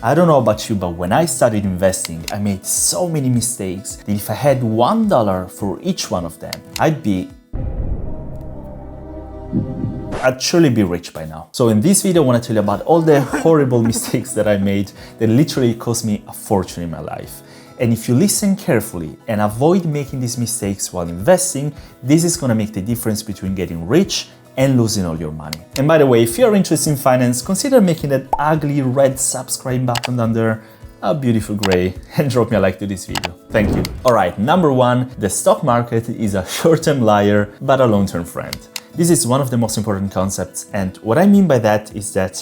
I don't know about you, but when I started investing, I made so many mistakes that if I had $1 for each one of them, I'd surely be rich by now. So in this video, I want to tell you about all the horrible mistakes that I made that literally cost me a fortune in my life. And if you listen carefully and avoid making these mistakes while investing, this is going to make the difference between getting rich and losing all your money. And by the way, if you're interested in finance, consider making that ugly red subscribe button down there a beautiful gray and drop me a like to this video. Thank you. All right, number one, the stock market is a short-term liar, but a long-term friend. This is one of the most important concepts, and what I mean by that is that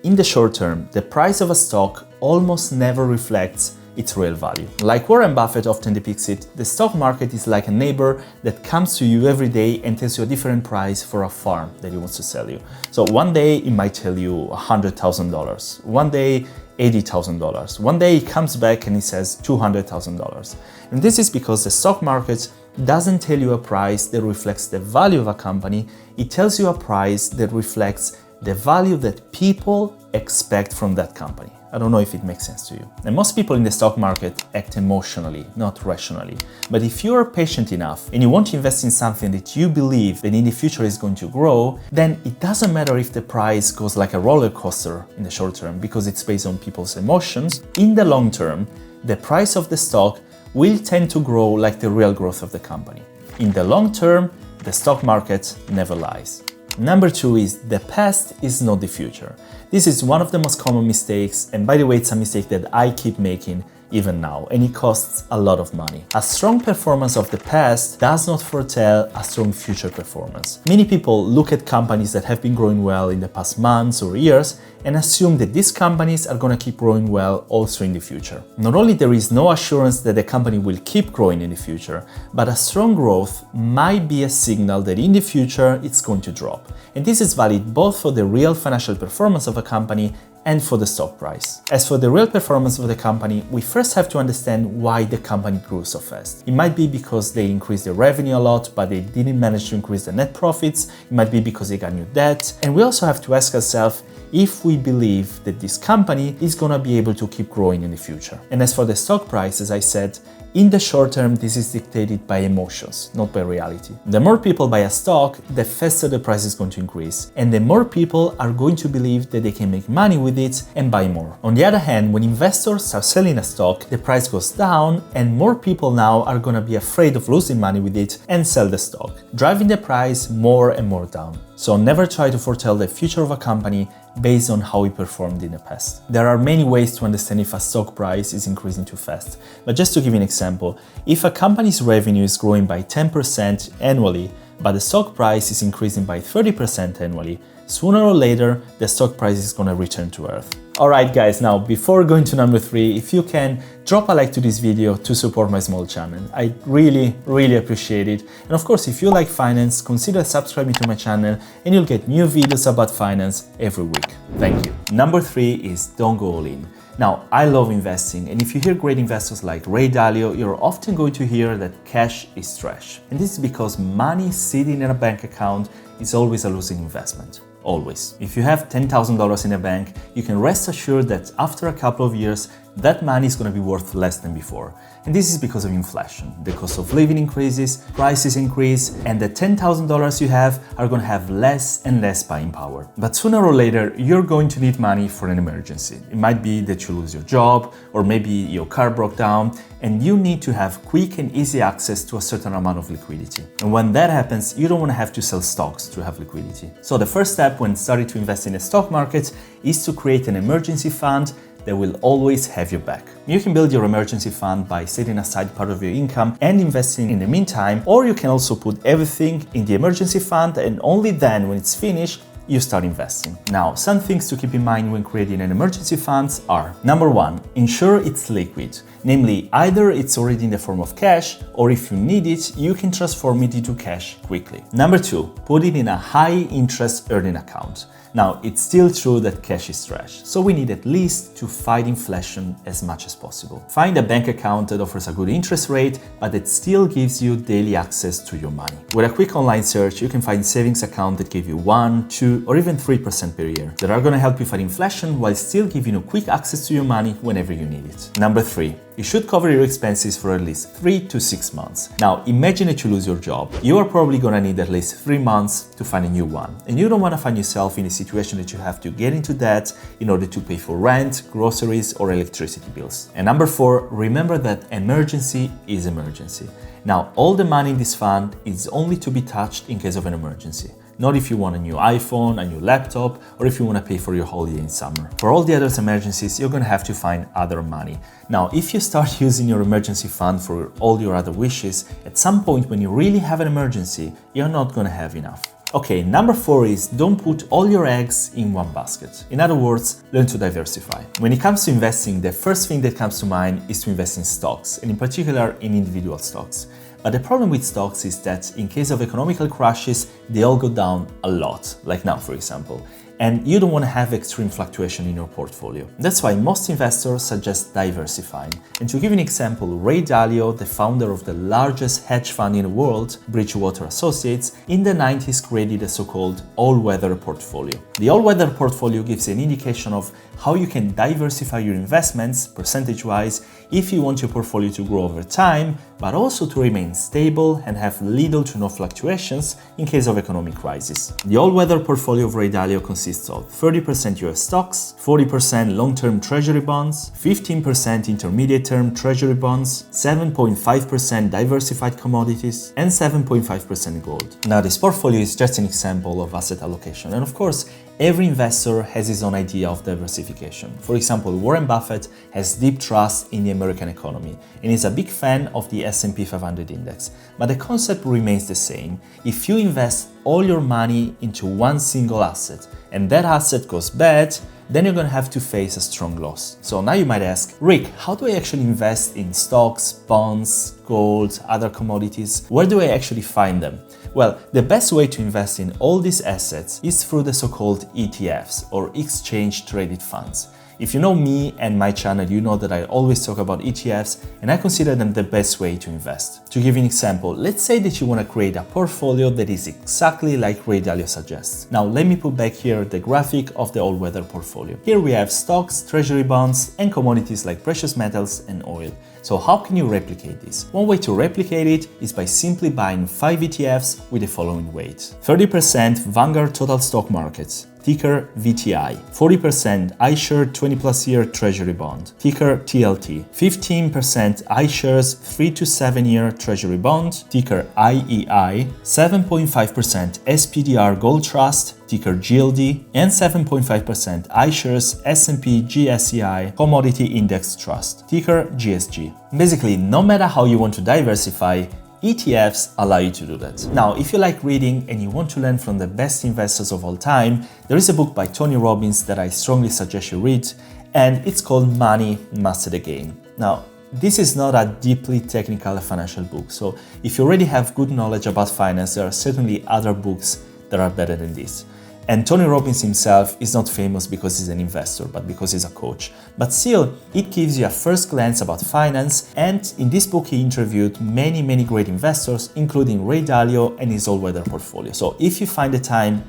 in the short term, the price of a stock almost never reflects its real value. Like Warren Buffett often depicts it, the stock market is like a neighbor that comes to you every day and tells you a different price for a farm that he wants to sell you. So one day it might tell you $100,000, one day $80,000, one day he comes back and he says $200,000. And this is because the stock market doesn't tell you a price that reflects the value of a company, it tells you a price that reflects the value that people expect from that company. I don't know if it makes sense to you. And most people in the stock market act emotionally, not rationally. But if you are patient enough and you want to invest in something that you believe that in the future is going to grow, then it doesn't matter if the price goes like a roller coaster in the short term because it's based on people's emotions. In the long term, the price of the stock will tend to grow like the real growth of the company. In the long term, the stock market never lies. Number two is the past is not the future. This is one of the most common mistakes, and by the way, it's a mistake that I keep making even now, and it costs a lot of money. A strong performance of the past does not foretell a strong future performance. Many people look at companies that have been growing well in the past months or years and assume that these companies are going to keep growing well also in the future. Not only there is no assurance that the company will keep growing in the future, but a strong growth might be a signal that in the future it's going to drop. And this is valid both for the real financial performance of a company and for the stock price. As for the real performance of the company, we first have to understand why the company grew so fast. It might be because they increased their revenue a lot, but they didn't manage to increase the net profits. It might be because they got new debt. And we also have to ask ourselves if we believe that this company is gonna be able to keep growing in the future. And as for the stock price, as I said, in the short term, this is dictated by emotions, not by reality. The more people buy a stock, the faster the price is going to increase, and the more people are going to believe that they can make money with it and buy more. On the other hand, when investors start selling a stock, the price goes down, and more people now are going to be afraid of losing money with it and sell the stock, driving the price more and more down. So never try to foretell the future of a company based on how it performed in the past. There are many ways to understand if a stock price is increasing too fast. But just to give you an example, if a company's revenue is growing by 10% annually, but the stock price is increasing by 30% annually, sooner or later, the stock price is going to return to earth. Alright guys, now before going to number three, if you can, drop a like to this video to support my small channel. I really appreciate it. And of course, if you like finance, consider subscribing to my channel and you'll get new videos about finance every week. Thank you. Number three is don't go all in. Now, I love investing, and if you hear great investors like Ray Dalio, you're often going to hear that cash is trash. And this is because money sitting in a bank account is always a losing investment. Always. If you have $10,000 in a bank, you can rest assured that after a couple of years, that money is going to be worth less than before. And this is because of inflation. The cost of living increases, prices increase, and the $10,000 you have are going to have less and less buying power. But sooner or later, you're going to need money for an emergency. It might be that you lose your job, or maybe your car broke down, and you need to have quick and easy access to a certain amount of liquidity. And when that happens, you don't want to have to sell stocks to have liquidity. So the first step when starting to invest in the stock market is to create an emergency fund that will always have your back. You can build your emergency fund by setting aside part of your income and investing in the meantime, or you can also put everything in the emergency fund and only then, when it's finished, you start investing. Now, some things to keep in mind when creating an emergency fund are: number one, ensure it's liquid. Namely, either it's already in the form of cash, or if you need it, you can transform it into cash quickly. Number two, put it in a high interest earning account. Now, it's still true that cash is trash, so we need at least to fight inflation as much as possible. Find a bank account that offers a good interest rate, but that still gives you daily access to your money. With a quick online search, you can find savings accounts that give you 1, 2, or even 3% per year that are going to help you fight inflation while still giving you quick access to your money whenever you need it. Number 3. You should cover your expenses for at least 3 to 6 months. Now, imagine that you lose your job. You are probably gonna need at least 3 months to find a new one. And you don't wanna find yourself in a situation that you have to get into debt in order to pay for rent, groceries, or electricity bills. And number 4, remember that emergency is emergency. Now, all the money in this fund is only to be touched in case of an emergency. Not if you want a new iPhone, a new laptop, or if you want to pay for your holiday in summer. For all the other emergencies, you're going to have to find other money. Now, if you start using your emergency fund for all your other wishes, at some point when you really have an emergency, you're not going to have enough. Okay, number 4 is don't put all your eggs in one basket. In other words, learn to diversify. When it comes to investing, the first thing that comes to mind is to invest in stocks, and in particular in individual stocks. But the problem with stocks is that in case of economical crashes, they all go down a lot, like now for example. And you don't want to have extreme fluctuation in your portfolio. That's why most investors suggest diversifying. And to give you an example, Ray Dalio, the founder of the largest hedge fund in the world, Bridgewater Associates, in the 90s created a so-called all-weather portfolio. The all-weather portfolio gives an indication of how you can diversify your investments percentage-wise if you want your portfolio to grow over time, but also to remain stable and have little to no fluctuations in case of economic crisis. The all-weather portfolio of Ray Dalio consists of 30% US stocks, 40% long-term treasury bonds, 15% intermediate-term treasury bonds, 7.5% diversified commodities, and 7.5% gold. Now, this portfolio is just an example of asset allocation, and of course, every investor has his own idea of diversification. For example, Warren Buffett has deep trust in the American economy and is a big fan of the S&P 500 index. But the concept remains the same. If you invest all your money into one single asset and that asset goes bad, then you're going to have to face a strong loss. So now you might ask, Rick, how do I actually invest in stocks, bonds, gold, other commodities? Where do I actually find them? Well, the best way to invest in all these assets is through the so-called ETFs, or exchange traded funds. If you know me and my channel, you know that I always talk about ETFs and I consider them the best way to invest. To give you an example, let's say that you want to create a portfolio that is exactly like Ray Dalio suggests. Now let me put back here the graphic of the all-weather portfolio. Here we have stocks, treasury bonds, and commodities like precious metals and oil. So how can you replicate this? One way to replicate it is by simply buying 5 ETFs with the following weight. 30% Munger Total Stock Markets, ticker VTI, 40% iShares 20+ year Treasury Bond, ticker TLT, 15% iShares 3 to 7 year Treasury Bond, ticker IEI, 7.5% SPDR Gold Trust, ticker GLD, and 7.5% iShares S&P GSCI Commodity Index Trust, ticker GSG. Basically, no matter how you want to diversify, ETFs allow you to do that. Now, if you like reading and you want to learn from the best investors of all time, there is a book by Tony Robbins that I strongly suggest you read, and it's called Money Master the Game. Now, this is not a deeply technical financial book, so if you already have good knowledge about finance, there are certainly other books that are better than this. And Tony Robbins himself is not famous because he's an investor, but because he's a coach. But still, it gives you a first glance about finance, and in this book he interviewed many great investors, including Ray Dalio and his all-weather portfolio. So if you find the time,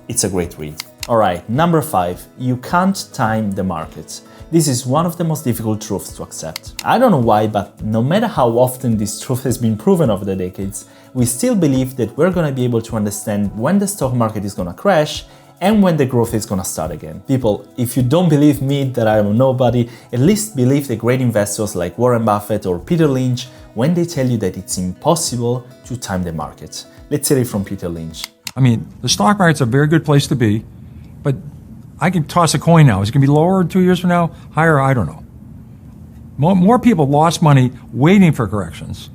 it's a great read. Alright, number 5, you can't time the markets. This is one of the most difficult truths to accept. I don't know why, but no matter how often this truth has been proven over the decades, we still believe that we're going to be able to understand when the stock market is going to crash and when the growth is going to start again. People, if you don't believe me that I am nobody, at least believe the great investors like Warren Buffett or Peter Lynch when they tell you that it's impossible to time the market. Let's hear it from Peter Lynch. I mean, the stock market's a very good place to be, but I can toss a coin now. Is it going to be lower 2 years from now? Higher? I don't know. More people lost money waiting for corrections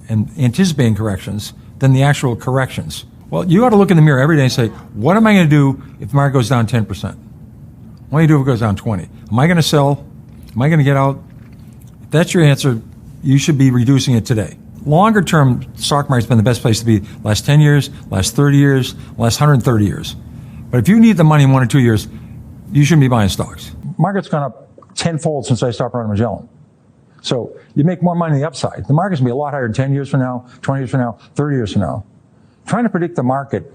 and anticipating corrections than the actual corrections. Well, you got to look in the mirror every day and say, what am I going to do if the market goes down 10%? What do you do if it goes down 20? Am I going to sell? Am I going to get out? If that's your answer, you should be reducing it today. Longer term, stock market's been the best place to be last 10 years, last 30 years, last 130 years. But if you need the money in 1 or 2 years, you shouldn't be buying stocks. Market's gone up tenfold since I stopped running Magellan. So you make more money on the upside. The market's going to be a lot higher 10 years from now, 20 years from now, 30 years from now. Trying to predict the market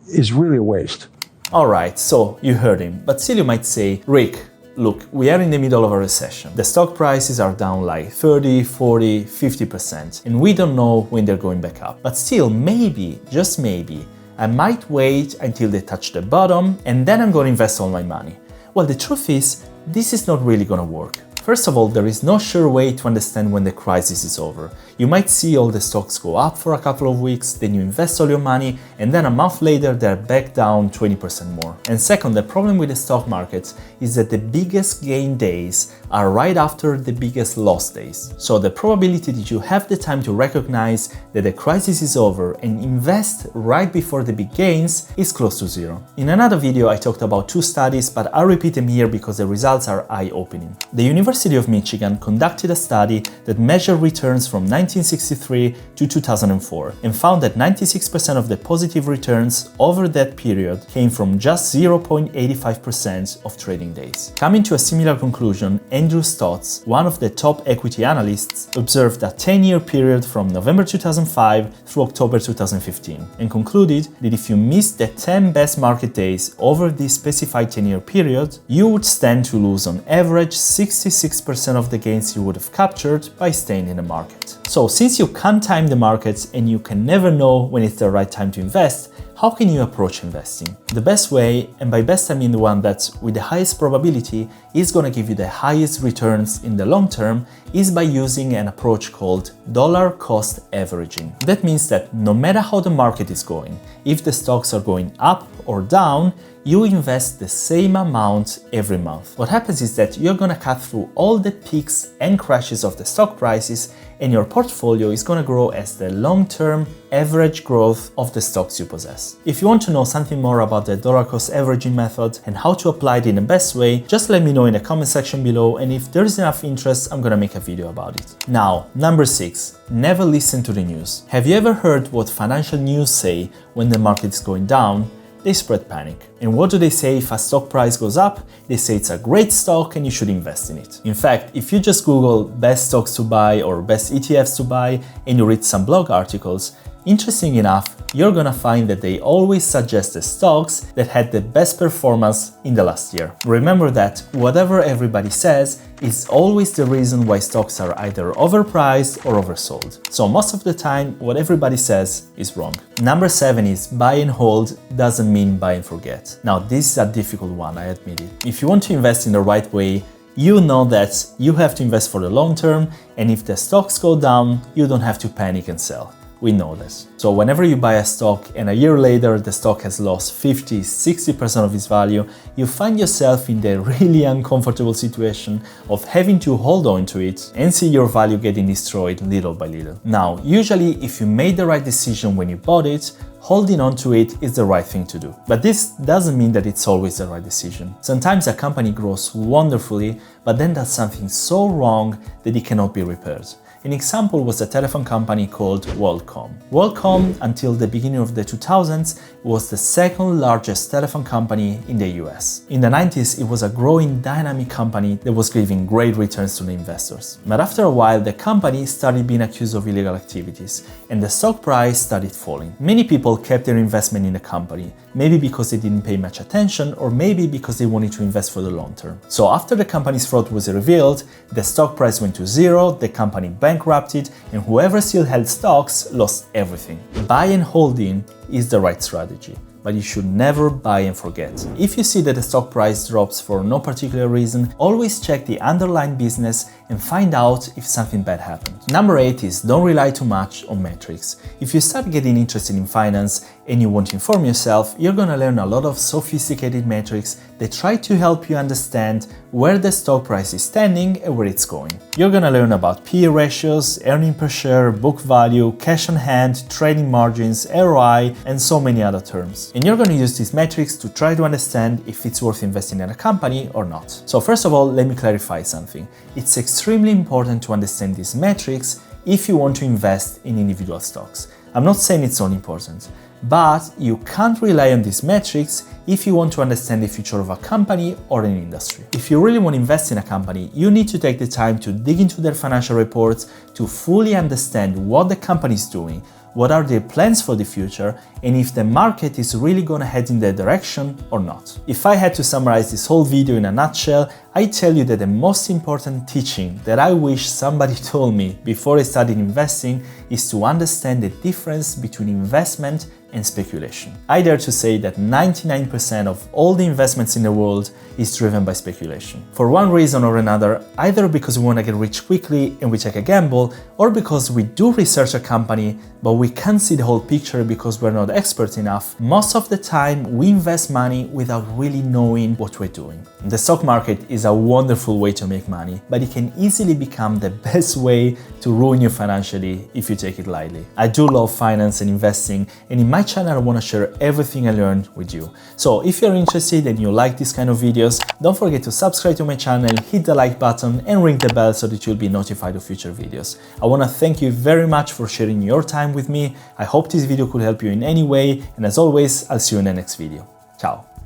is really a waste. All right, so you heard him. But still you might say, Rick, look, we are in the middle of a recession. The stock prices are down like 30, 40, 50%. And we don't know when they're going back up. But still, maybe, just maybe, I might wait until they touch the bottom and then I'm going to invest all my money. Well, the truth is, this is not really going to work. First of all, there is no sure way to understand when the crisis is over. You might see all the stocks go up for a couple of weeks, then you invest all your money, and then a month later they're back down 20% more. And second, the problem with the stock market is that the biggest gain days are right after the biggest loss days. So the probability that you have the time to recognize that the crisis is over and invest right before the big gains is close to zero. In another video I talked about 2 studies, but I'll repeat them here because the results are eye-opening. The University of Michigan conducted a study that measured returns from 1963 to 2004 and found that 96% of the positive returns over that period came from just 0.85% of trading days. Coming to a similar conclusion, Andrew Stotz, one of the top equity analysts, observed a 10-year period from November 2005 through October 2015 and concluded that if you missed the 10 best market days over this specified 10-year period, you would stand to lose on average 66% of the gains you would have captured by staying in the market. So since you can't time the markets and you can never know when it's the right time to invest, how can you approach investing? The best way, and by best I mean the one that with the highest probability is going to give you the highest returns in the long term, is by using an approach called dollar cost averaging. That means that no matter how the market is going, if the stocks are going up or down, you invest the same amount every month. What happens is that you're going to cut through all the peaks and crashes of the stock prices, and your portfolio is going to grow as the long-term average growth of the stocks you possess. If you want to know something more about the dollar cost averaging method and how to apply it in the best way, just let me know in the comment section below, and if there's enough interest, I'm going to make a video about it. Now, number 6, never listen to the news. Have you ever heard what financial news say when the market is going down? They spread panic. And what do they say if a stock price goes up? They say it's a great stock and you should invest in it. In fact, if you just Google best stocks to buy or best ETFs to buy and you read some blog articles, interesting enough, you're gonna find that they always suggest the stocks that had the best performance in the last year. Remember that whatever everybody says is always the reason why stocks are either overpriced or oversold. So most of the time, what everybody says is wrong. Number 7 is buy and hold doesn't mean buy and forget. Now, this is a difficult one, I admit it. If you want to invest in the right way, you know that you have to invest for the long term, and if the stocks go down, you don't have to panic and sell. We know this. So whenever you buy a stock and a year later the stock has lost 50, 60% of its value, you find yourself in the really uncomfortable situation of having to hold on to it and see your value getting destroyed little by little. Now, usually if you made the right decision when you bought it, holding on to it is the right thing to do. But this doesn't mean that it's always the right decision. Sometimes a company grows wonderfully, but then does something so wrong that it cannot be repaired. An example was a telephone company called WorldCom. WorldCom, until the beginning of the 2000s, was the second largest telephone company in the US. In the 90s, it was a growing, dynamic company that was giving great returns to the investors. But after a while, the company started being accused of illegal activities, and the stock price started falling. Many people kept their investment in the company, maybe because they didn't pay much attention, or maybe because they wanted to invest for the long term. So after the company's fraud was revealed, the stock price went to zero, the company bankrupted, and whoever still held stocks lost everything. Buy and holding is the right strategy, but you should never buy and forget. If you see that the stock price drops for no particular reason, always check the underlying business and find out if something bad happened. Number 8 is don't rely too much on metrics. If you start getting interested in finance and you want to inform yourself, you're going to learn a lot of sophisticated metrics that try to help you understand where the stock price is standing and where it's going. You're going to learn about PE ratios, earning per share, book value, cash on hand, trading margins, ROI, and so many other terms. And you're going to use these metrics to try to understand if it's worth investing in a company or not. So first of all, let me clarify something. It's extremely important to understand these metrics if you want to invest in individual stocks. I'm not saying it's unimportant. But you can't rely on these metrics if you want to understand the future of a company or an industry. If you really want to invest in a company, you need to take the time to dig into their financial reports to fully understand what the company is doing, what are their plans for the future, and if the market is really going to head in that direction or not. If I had to summarize this whole video in a nutshell, I tell you that the most important teaching that I wish somebody told me before I started investing is to understand the difference between investment and speculation. I dare to say that 99% of all the investments in the world is driven by speculation. For one reason or another, either because we want to get rich quickly and we take a gamble, or because we do research a company but we can't see the whole picture because we're not experts enough, most of the time we invest money without really knowing what we're doing. The stock market is a wonderful way to make money, but it can easily become the best way to ruin you financially if you take it lightly. I do love finance and investing, and in my channel I want to share everything I learned with you. So if you're interested and you like this kind of videos, don't forget to subscribe to my channel, hit the like button and ring the bell so that you'll be notified of future videos. I want to thank you very much for sharing your time with me. I hope this video could help you in any way, and as always, I'll see you in the next video. Ciao!